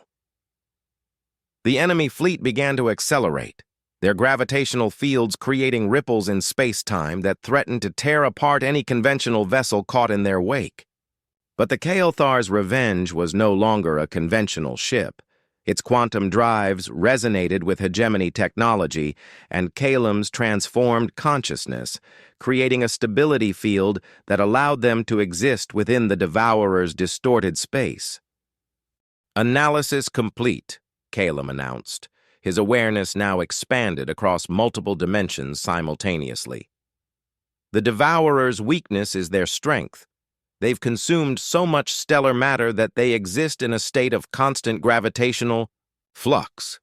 The enemy fleet began to accelerate, their gravitational fields creating ripples in space-time that threatened to tear apart any conventional vessel caught in their wake. But the Kylthar's Revenge was no longer a conventional ship. Its quantum drives resonated with hegemony technology and Calum's transformed consciousness, creating a stability field that allowed them to exist within the Devourer's distorted space. "Analysis complete," Calum announced, his awareness now expanded across multiple dimensions simultaneously. "The Devourer's weakness is their strength. They've consumed so much stellar matter that they exist in a state of constant gravitational flux.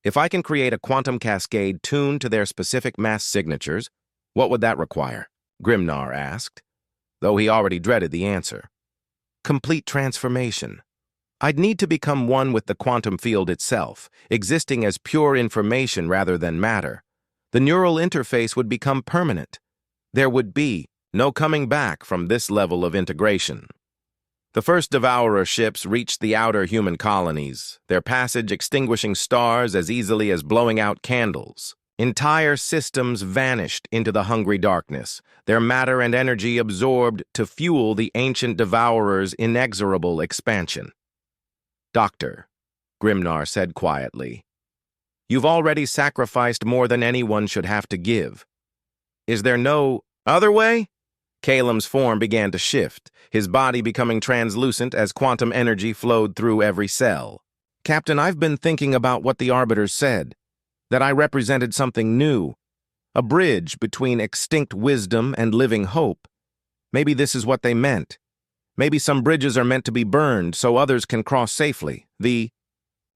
If I can create a quantum cascade tuned to their specific mass signatures, what would that require?" Grimnar asked, though he already dreaded the answer. "Complete transformation. I'd need to become one with the quantum field itself, existing as pure information rather than matter. The neural interface would become permanent. There would be no coming back from this level of integration." The first Devourer ships reached the outer human colonies, their passage extinguishing stars as easily as blowing out candles. Entire systems vanished into the hungry darkness, their matter and energy absorbed to fuel the ancient Devourer's inexorable expansion. "Doctor," Grimnar said quietly, "you've already sacrificed more than anyone should have to give. Is there no other way?" Calum's form began to shift, his body becoming translucent as quantum energy flowed through every cell. "Captain, I've been thinking about what the Arbiters said, that I represented something new, a bridge between extinct wisdom and living hope. Maybe this is what they meant. Maybe some bridges are meant to be burned so others can cross safely. The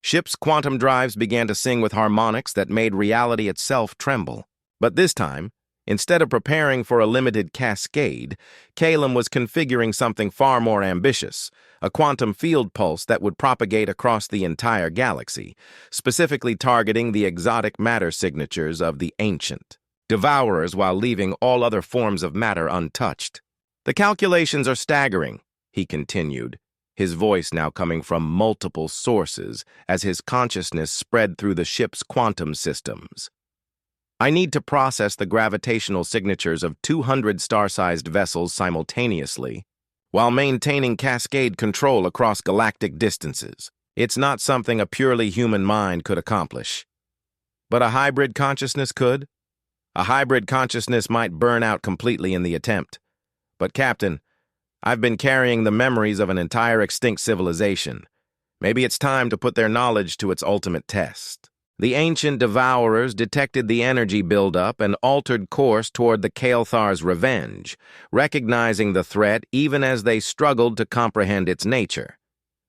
Ships' quantum drives began to sing with harmonics that made reality itself tremble. But this time, instead of preparing for a limited cascade, Calum was configuring something far more ambitious, a quantum field pulse that would propagate across the entire galaxy, specifically targeting the exotic matter signatures of the ancient devourers while leaving all other forms of matter untouched. "The calculations are staggering," he continued, his voice now coming from multiple sources as his consciousness spread through the ship's quantum systems. "I need to process the gravitational signatures of 200 star-sized vessels simultaneously, while maintaining cascade control across galactic distances. It's not something a purely human mind could accomplish. But a hybrid consciousness could? A hybrid consciousness might burn out completely in the attempt. But, Captain, I've been carrying the memories of an entire extinct civilization. Maybe it's time to put their knowledge to its ultimate test." The ancient devourers detected the energy buildup and altered course toward the Kael'thar's revenge, recognizing the threat even as they struggled to comprehend its nature.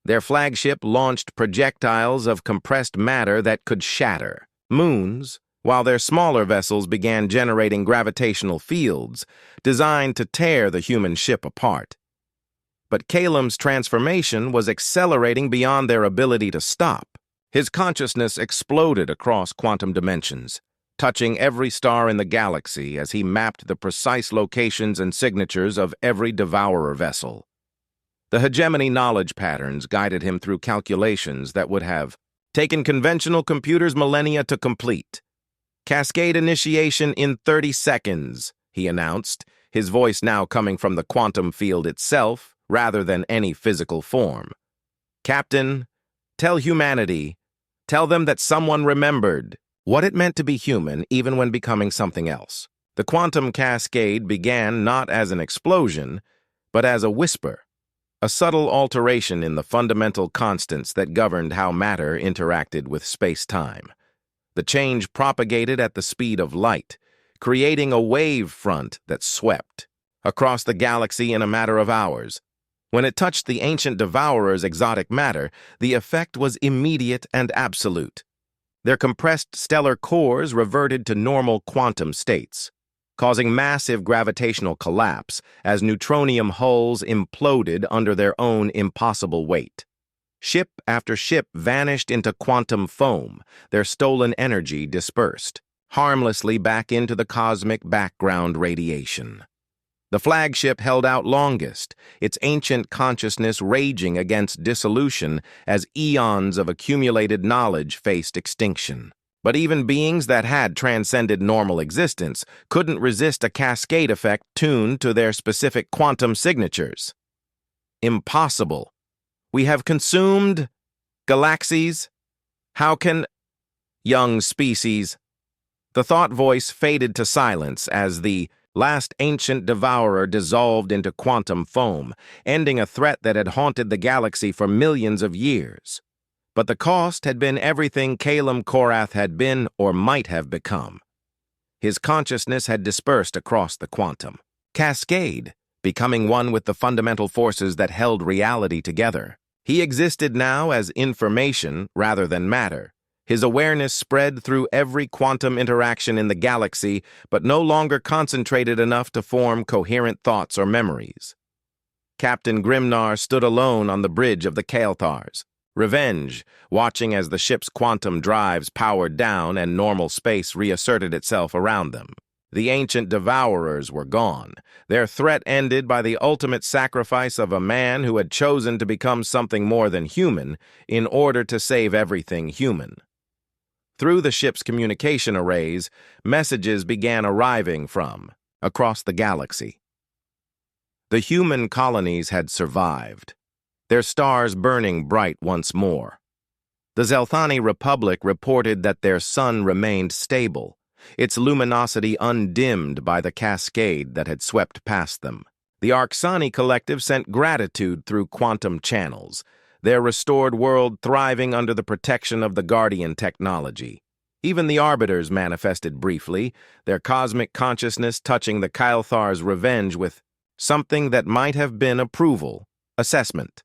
Their flagship launched projectiles of compressed matter that could shatter moons, while their smaller vessels began generating gravitational fields designed to tear the human ship apart. But Calum's transformation was accelerating beyond their ability to stop. His consciousness exploded across quantum dimensions, touching every star in the galaxy as he mapped the precise locations and signatures of every devourer vessel. The hegemony knowledge patterns guided him through calculations that would have taken conventional computers millennia to complete. "Cascade initiation in 30 seconds, he announced, his voice now coming from the quantum field itself rather than any physical form. "Captain, tell humanity, tell them that someone remembered what it meant to be human even when becoming something else." The quantum cascade began not as an explosion, but as a whisper, a subtle alteration in the fundamental constants that governed how matter interacted with space-time. The change propagated at the speed of light, creating a wave front that swept across the galaxy in a matter of hours. When it touched the ancient devourers' exotic matter, the effect was immediate and absolute. Their compressed stellar cores reverted to normal quantum states, causing massive gravitational collapse as neutronium hulls imploded under their own impossible weight. Ship after ship vanished into quantum foam, their stolen energy dispersed, harmlessly back into the cosmic background radiation. The flagship held out longest, its ancient consciousness raging against dissolution as eons of accumulated knowledge faced extinction. But even beings that had transcended normal existence couldn't resist a cascade effect tuned to their specific quantum signatures. "Impossible. We have consumed galaxies. How can young species?" The thought voice faded to silence as the last ancient devourer dissolved into quantum foam, ending a threat that had haunted the galaxy for millions of years. But the cost had been everything Calum Korath had been or might have become. His consciousness had dispersed across the quantum cascade, becoming one with the fundamental forces that held reality together. He existed now as information rather than matter. His awareness spread through every quantum interaction in the galaxy, but no longer concentrated enough to form coherent thoughts or memories. Captain Grimnar stood alone on the bridge of the Kael'thars, revenge, watching as the ship's quantum drives powered down and normal space reasserted itself around them. The ancient devourers were gone, their threat ended by the ultimate sacrifice of a man who had chosen to become something more than human in order to save everything human. Through the ship's communication arrays, messages began arriving from across the galaxy. The human colonies had survived, their stars burning bright once more. The Zelthani Republic reported that their sun remained stable, its luminosity undimmed by the cascade that had swept past them. The Arksani Collective sent gratitude through quantum channels, their restored world thriving under the protection of the Guardian technology. Even the Arbiters manifested briefly, their cosmic consciousness touching the Kael'thar's revenge with something that might have been approval, assessment.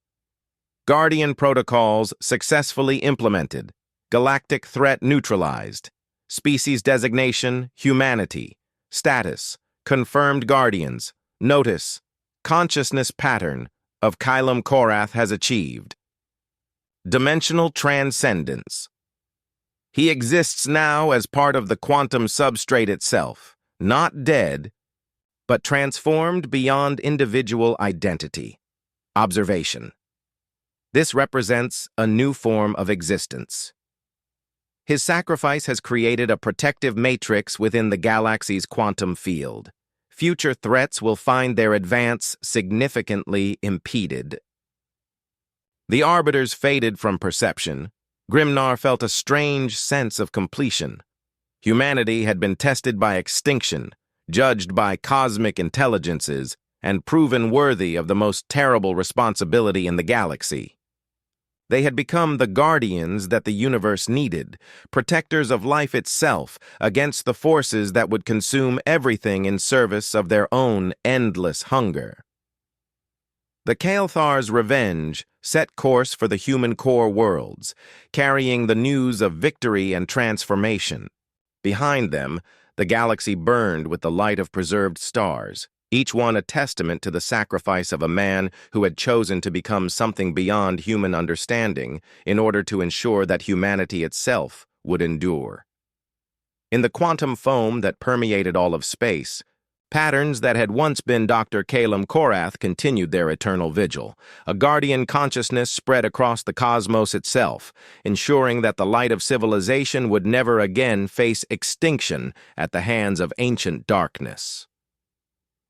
Guardian protocols successfully implemented. Galactic threat neutralized. Species designation, humanity. Status, confirmed guardians. Notice, consciousness pattern of Kylum Korath has achieved. Dimensional transcendence. He exists now as part of the quantum substrate itself, not dead, but transformed beyond individual identity. Observation. This represents a new form of existence. His sacrifice has created a protective matrix within the galaxy's quantum field. Future threats will find their advance significantly impeded. The arbiters faded from perception. Grimnar felt a strange sense of completion. Humanity had been tested by extinction, judged by cosmic intelligences, and proven worthy of the most terrible responsibility in the galaxy. They had become the guardians that the universe needed, protectors of life itself against the forces that would consume everything in service of their own endless hunger. The Kael'thar's revenge set course for the human core worlds, carrying the news of victory and transformation. Behind them, the galaxy burned with the light of preserved stars, each one a testament to the sacrifice of a man who had chosen to become something beyond human understanding in order to ensure that humanity itself would endure. In the quantum foam that permeated all of space, patterns that had once been Dr. Kylum Korath continued their eternal vigil. A guardian consciousness spread across the cosmos itself, ensuring that the light of civilization would never again face extinction at the hands of ancient darkness.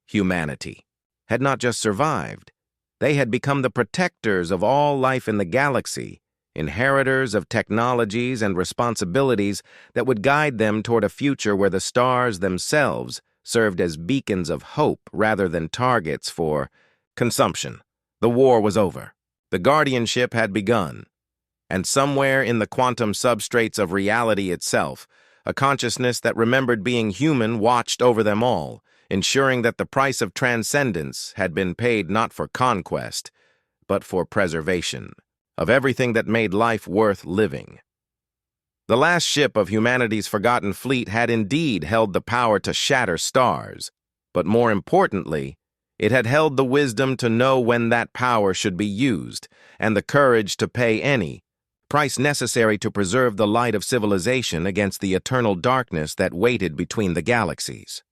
Humanity had not just survived, they had become the protectors of all life in the galaxy, inheritors of technologies and responsibilities that would guide them toward a future where the stars themselves served as beacons of hope rather than targets for consumption. The war was over. The guardianship had begun. And somewhere in the quantum substrates of reality itself, a consciousness that remembered being human watched over them all, ensuring that the price of transcendence had been paid not for conquest, but for preservation of everything that made life worth living. The last ship of humanity's forgotten fleet had indeed held the power to shatter stars, but more importantly, it had held the wisdom to know when that power should be used, and the courage to pay any price necessary to preserve the light of civilization against the eternal darkness that waited between the galaxies.